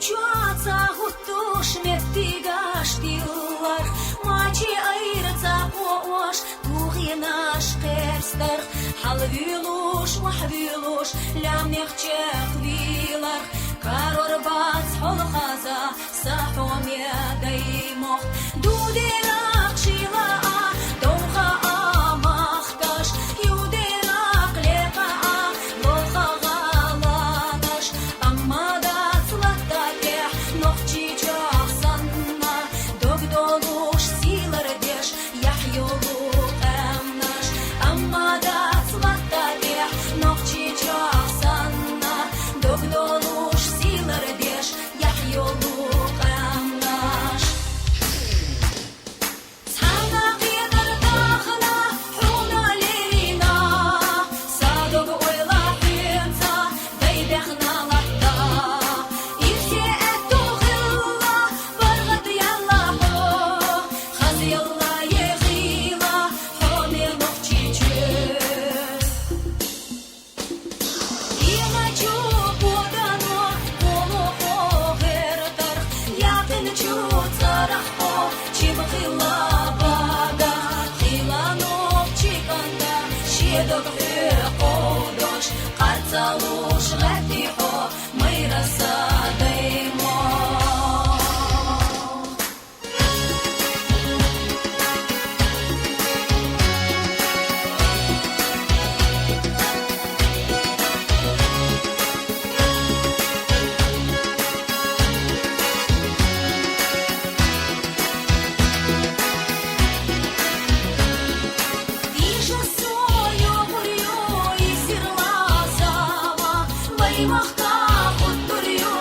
Uçuatsa hutuş mettigaştilar Maçı ayırtsa boş Tuğinaş kerstar Halviluş mahviluş Lamnekçek vilar Karor baz holxaza Sahom yadaymox Dudirak şila Doğha amaqtaş Yudirak leqa Loqa galanaş Amma da slattateh Noqçi çaqsanna Dogdoluş silar deş Yahyolu qamnaş Amma da slattateh Noqçi çaqsanna Dogdoluş silar deş Yahyolu qamnaş Sana qidar daxla Hunalerina Sadog oyla hinsa Daybexna latta İrse ettu xilla Bargat yalla ho Xaz yalla yeghila Hone noqchichu Имачу подано полохо гертар Якинчу царахо чимхила бада Хиланок чиканда Шедок хекодош Қарцалуш гатихо Мираса даймо Тише сою гурю и сирла сама Ваймахта хутурю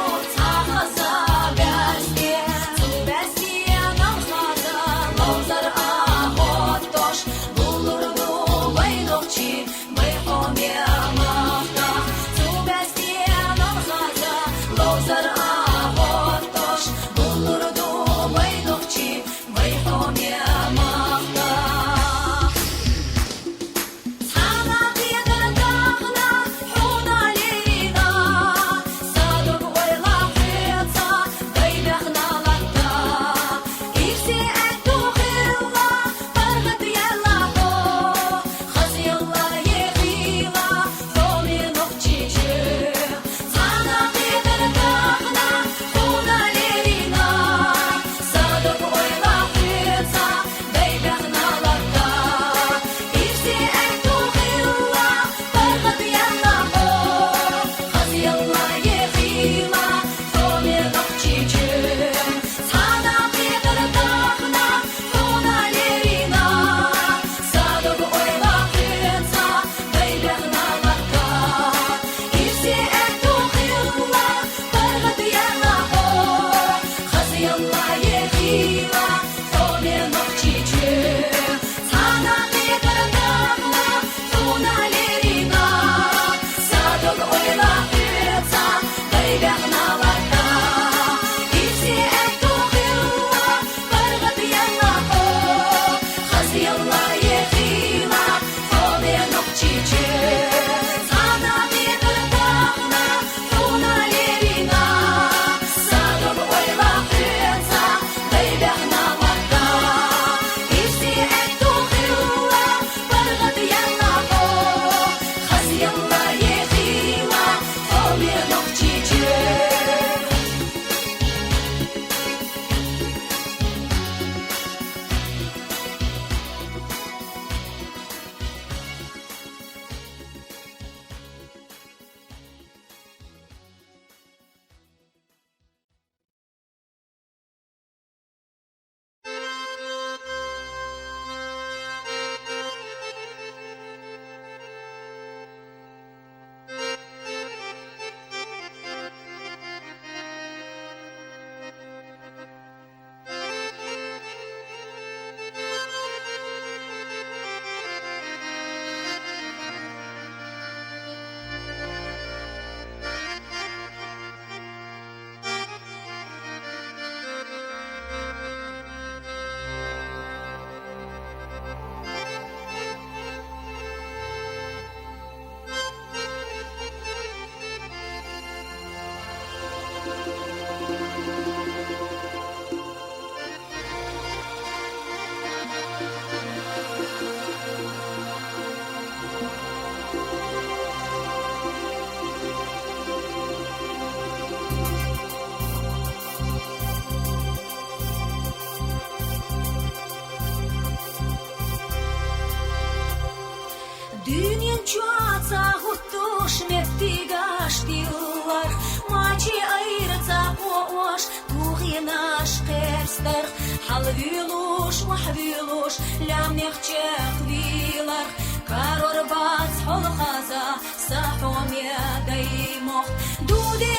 Dünyen çuatsa huttuş meftigaş dillar Maçı ayırtsa koş tuğinaş kerstar Halviluş mahviluş lam nehçek vilar Karor bats hol khaza sahom ya daymoh Dudi